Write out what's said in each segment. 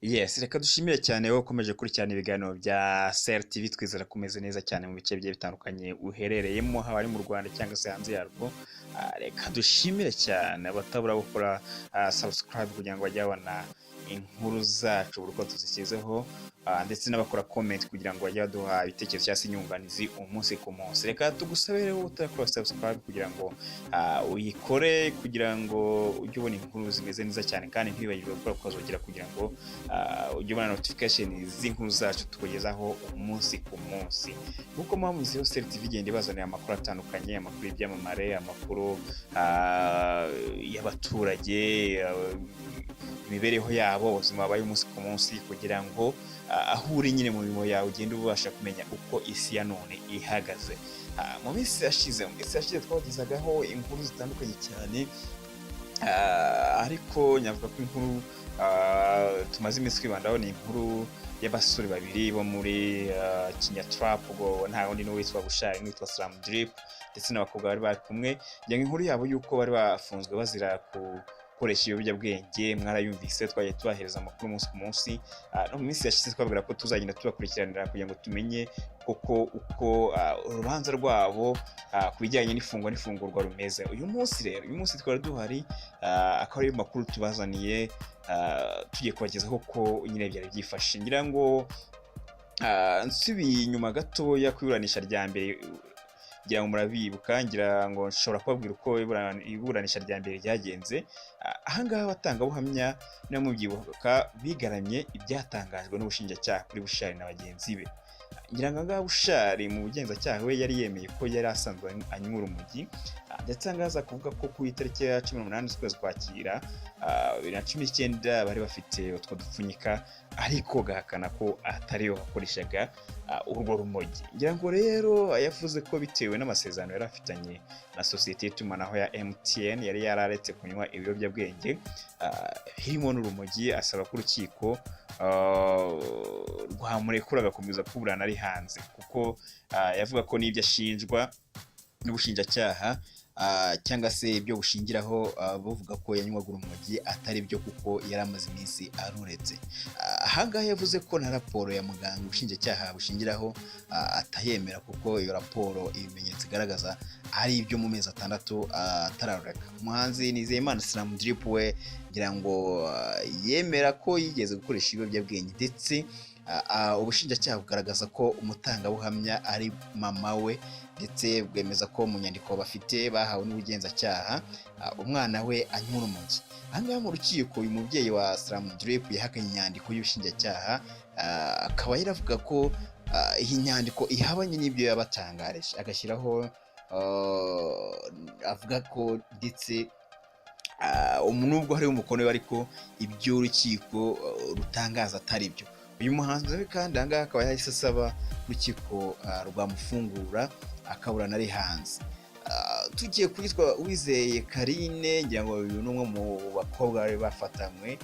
Yes, reka dushimire cyane wowe ukomeje gukurikirana ibiganiro bya Sel TV, twizera ko umeze neza cyane mu bice bigiye bitandukanye uherereyemo, haba ari mu Rwanda cyangwa se hanze yarwo. Reka dushimire cyane abatabura gukora subscribe kugira ngo bajye babona inkuru zacu buri uko tuzishyizeho, ndetse n'abakora comment kugira ngo bajye baduha ibitekerezo cyangwa se inyunganizi umunsi ku munsi. Reka tugusabe rero utarakora subscribe kugira ngo uyikore kugira ngo ujye ubona inkuru zimeze neza cyane, kandi ntibibagirwe gukora ukazogera kugira ngo ujye ubona notification z'inkuru zacu tukugezaho umunsi ku munsi. Nk'uko muzi Sel TV igenda ibazanira amakuru atandukanye, amakuru y'ibyamamare, amakuru y'abaturage, imibereho yabo, ubuzima babaye umunsi ku munsi, kugira ngo aho uri nyine mu mirimo yawe ugende ubasha kumenya uko isi ya none ihagaze. Mu minsi yashize twabagezagaho inkuru zitandukanye cyane, ariko nyavuga ko inkuru tumaze iminsi twibandaho ni inkuru y'abasore babiri bo muri Kenya Trap, ubwo nta wundi n'uwitwa Bushari n'uwitwa Slam Drip, ndetse n'abakobwa bari kumwe. Njye inkuru yabo yuko bari bafunzwe bazira gukoresha ibiyobyabwenge mwarayumvise, twagiye tubahereza amakuru umunsi ku munsi. No mu minsi yashize twabwira ko tuzagenda tubakurikiranira kugira ngo tumenye koko uko urubanza rwabo ku bijyanye n'ifungurwa rumeze. Uyu munsi twari duhari, akaba ari makuru tubazaniye, tugiye kubagezaho ko nyine byari byifashe. Ngira ngo nsubiye inyuma gatoya ku iburanisha rya mbere, ngira ngo murabibuka, ngira ngo nshobora kubabwira uko iburanisha rya mbere ryagenze. Ahangaha abatangabuhamya no mubyibuka bigaramye ibyatangajwe n'ubushinjacyaha kuri Bushari na bagenzi be. Ngira ngo ngaha Bushari mu bugenzacyaha we yari yemeye ko yari asanzwe anywa urumogi, ndetse angaza kuvuga ko ku itariki ya 18 z'ukwezi Kwakira 2019 bari bafite utwo dupfunyika, ariko gahakana ko atari yo bakoreshaga urwo rumogi. Ngira ngo rero yavuze ko bitewe n'amasezerano yari afitanye na sosiyete y'itumanaho ya MTN yari yararetse kunywa ibiyobyabwenge birimo n'urumogi, asaba ko urukiko rwamurekura agakomeza kuburana ari hanze, kuko yavuga ko n'ibyo ashinjwa n'ubushinjacyaha cyangwa se ibyo bushingiraho bavuga ko yanywaga urumogi atari byo, kuko yari amaze iminsi aruretse. Ahangaha yavuze ko na raporo ya muganga ubushinjacyaha bushingiraho atayemera, kuko iyo raporo ibimenyetso igaragaza ari ibyo mu mezi 6 atararureka. Umuhanzi Nizeyimana Slam Drip we ngira ngo yemera ko yigeze gukoresha ibiyobyabwenge, ndetse ubushinjacyaha bugaragaza ko umutangabuhamya ari mama we, ndetse bwemeza ko mu nyandiko bafite bahawe n'ubugenzacyaha umwana we anywa urumogi. Ahangaha mu rukiko uyu mubyeyi wa Slam Drip yahakanye inyandiko y'ubushinjacyaha, akaba yaravuga ko iyi nyandiko ihabanye n'ibyo yabatangarije, agashyiraho avuga ko ndetse nubwo hari umukono we, ariko ibyo urukiko rutangaza atari byo. Uyu muhanzi kandi ahangaha akaba yahise asaba urukiko rwamufungura akaburana ari hanze. Tugiye kwitwa Uwizeye Karine, ngira ngo uyu ni umwe mu bakobwa bari bafatanywe,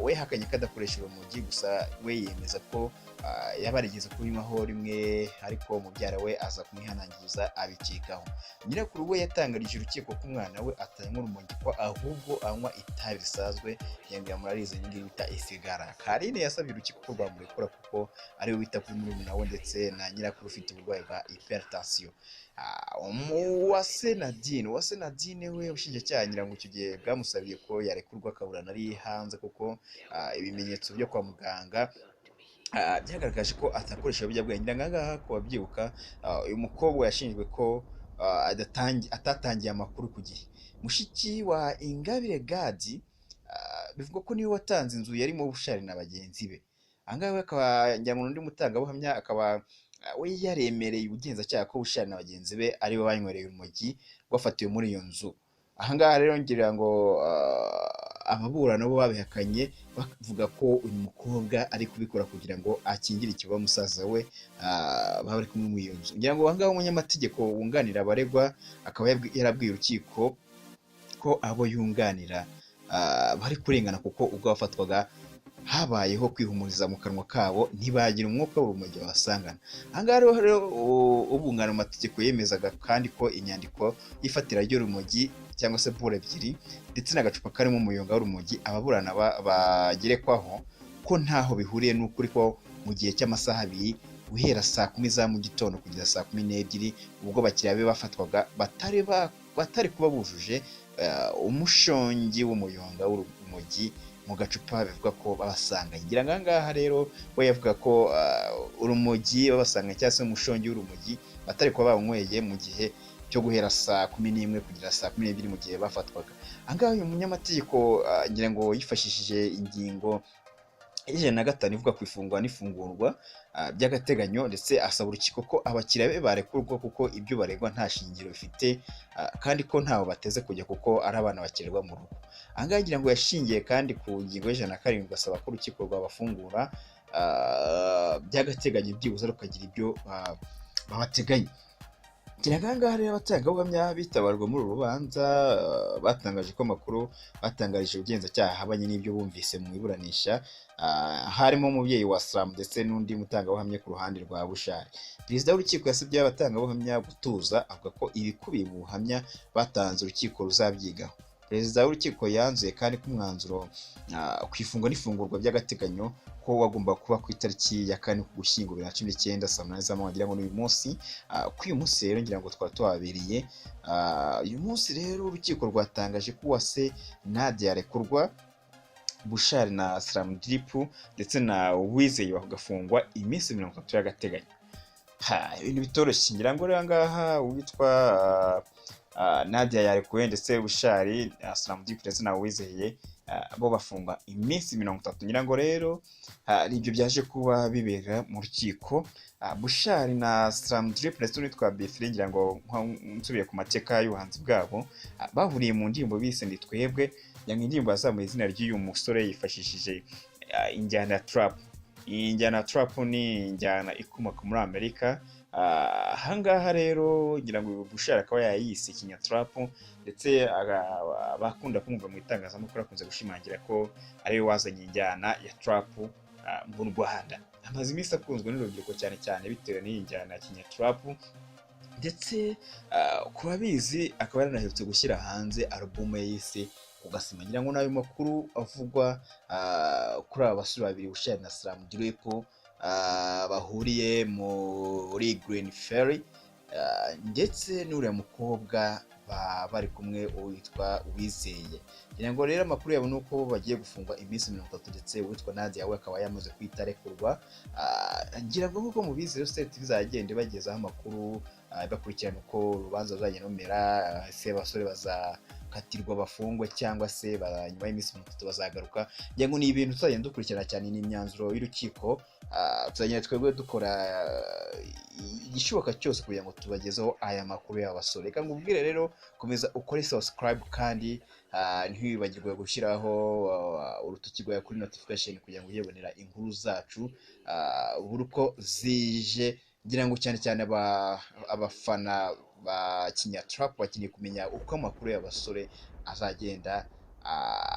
we hakanye kadakoresha urumogi, gusa we yemeza ko yabarigeze kubinywaho rimwe, ariko mubyara we aza kumwihanangiriza abikekaho. Nyirakuru we yatangarije urukiko ko umwana we atanywa urumogi, ko ahubwo anywa itabi risanzwe, yanga murarize nyingi bita isigara. Karine yasabye urukiko ko rwamurekura kuko ari we wita kuri murumuna we, ndetse na nyirakuru ufite uburwayi bwa hypertension. Uwase Nadine we ubushinjacyaha ngira ngo icyo gihe bwamusabiye ko yarekurwa akaburana ari hanze, kuko ibimenyetso byo kwa muganga byagaragaje ko atakoresha ibiyobyabwenge. Ngira ngaha ko babyibuka, uyu mukobwa yashinjwe ko atatangiye amakuru ku gihe. Mushiki wa Ingabire Gadi bivuga ko niwe watanze inzu yarimo Bushari na bagenzi be. Ahangaha akaba njya mu undi mutangabuhamya, akaba we yaremereye ubugenzacyaha ko Bushari na bagenzi be ari bo banywereye urumogi bafatiwe muri iyo nzu. Ahangaha rero ngira ngo ababurana bo babihakanye, bavuga ko uyu mukobwa ari kubikora kugira ngo akingire ikiba musaza we bari kumwe mu iyo nzu. Ngira ngo ahangaha umunyamategeko wunganira abaregwa akaba yarabwiye urukiko ko abo yunganira bari kurengana, kuko ubwo bafatwaga habayeho kwihumuriza mu kanwa kabo, ntibagira umwuka w'urumogi babasangana. Ahangaha rero ubungana mu mategeko yemezaga kandi ko inyandiko y'ifatira ry'urumogi cyangwa se bure ebyiri ndetse n'agacupa karimo umuyonga w'urumogi ababurana bagerekwaho ko ntaho bihuriye n'ukuri ko mu gihe cy'amasaha abiri guhera saa 10 za mu gitondo kugeza saa 12 ubwo bakiriya be bafatwaga batari kuba bujuje umushongi w'umuyonga w'urumogi mu gacupa bivuga ko babasanga. Ngira ngaha rero we yavuga ko urumogi babasanga cyangwa se umushongi w'urumogi batari kuba banyweye mu gihe cyo guhera saa 11 kugera saa 12 mu gihe bafatwaga. Angaha uyu munyamategeko ngira ngo yifashishije ingingo ijana na gatanu ivuga ku ifungwa n'ifungurwa by'agateganyo, ndetse asaba urukiko ko abakiriya be barekurwa kuko ibyo baregwa nta shingiro bifite kandi ko ntaho bateze kujya kuko ari abana bakirerwa mu rugo. Angaha ngira ngo yashingiye kandi ku ngingo y'ijana na karindwi asaba ko urukiko rwabafungura by'agateganyo byibuze rukagira ibyo babateganya. Ngira ngaha rero abatangabuhamya bitabarwa muri uru rubanza batangaje ko amakuru batangarije ubugenzacyaha habanye n'ibyo bumvise mu iburanisha, harimo umubyeyi wa Slam ndetse n'undi mutangabuhamya ku ruhande rwa Bushari. Perezida w'urukiko yasabye abatangabuhamya gutuza avuga ko ibikubiye mu buhamya batanze urukiko ruzabyigaho. Perezida w'urukiko yanzuye kandi ko umwanzuro ku ifungwa n'ifungurwa by'agateganyo ko wagomba kuba ku itariki ya 4 Ugushyingo 2019 saa 8 z'amanywa, ngira ngo n'uyu munsi kuri uyu munsi rero ngira ngo twari tuhabereye. Uyu munsi rero urukiko rwatangaje ko Uwase Nadia yarekurwa, Bushari na Slam Drip ndetse na Uwizeye bagafungwa iminsi 30 y'agateganyo. Ibintu bitoroshye. Ngira ngo rero ngaha uwitwa Nadia yarekuwe ndetse Bushari, Slam Drip ndetse na Uwizeye bo bafungwa iminsi 30. Ngira ngo rero ibyo byaje kuba bibera mu rukiko. Bushari na Slam Drip ndetse n'uwitwa Befre ngira ngo nsubiye ku mateka y'ubuhanzi bwabo bahuriye mu ndirimbo bise Ndi Twebwe. Yang indirimbo yazamuye izina ry'uyu musore yifashishije injyana ya trap. Iyi njyana ya trap ni injyana ikomoka muri Amerika. Ahangaha rero ngira ngo Bushari akaba yayise Kinya Trap, ndetse abakunda kumva mu itangazamakuru akunze gushimangira ko ari we wazanye injyana ya trap mu Rwanda. Amaze iminsi akunzwe n'urubyiruko cyane cyane bitewe n'iyi njyana ya Kinya Trap, ndetse ku babizi akaba yaranaherutse gushyira hanze album ye yise Ugasima. Ngira ngo nayo makuru avugwa kuri aba basore babiri Bushari na Slam Drip bahuriye muri Green Ferry, ndetse n'uriya mukobwa bari kumwe witwa Uwizeye. Ngira ngo rero amakuru yabo nuko bagiye gufungwa iminsi 30, ndetse witwa Nadia we akaba yamaze kwitarekurwa. Ngira ngo nkuko mubizi rero Star TV bizagenda bagezaho amakuru bakurikirana uko urubanza ruzagenda rumera, ese abasore bazakatirwa bafungwe cyangwa se nyuma y'iminsi 30 bazagaruka. Ngira ngo ni ibintu tuzagenda dukurikirana cyane, ni imyanzuro y'urukiko. Tuzagenda twebwe dukora igishoboka cyose kugira ngo tubagezeho aya makuru y'abasore. Reka ngubwire rero komeza ukore subscribe kandi ntiwibagirwe gushyiraho urutoki rwawe kuri notification kugira ngo uyibonera inkuru zacu buri uko zije. Ngira ngo cyane cyane abafana ba Kinya Trap bakeneye kumenya uko amakuru y'abasore azagenda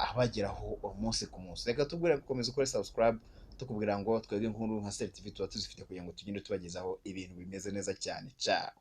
abageraho umunsi ku munsi. Reka tubwire gukomeza ukore subscribe tukubwira ngo twebwe inkuru nka Star TV tuba tuzifite kugira ngo tugende tubagezaho ibintu bimeze neza cyane. Ciao.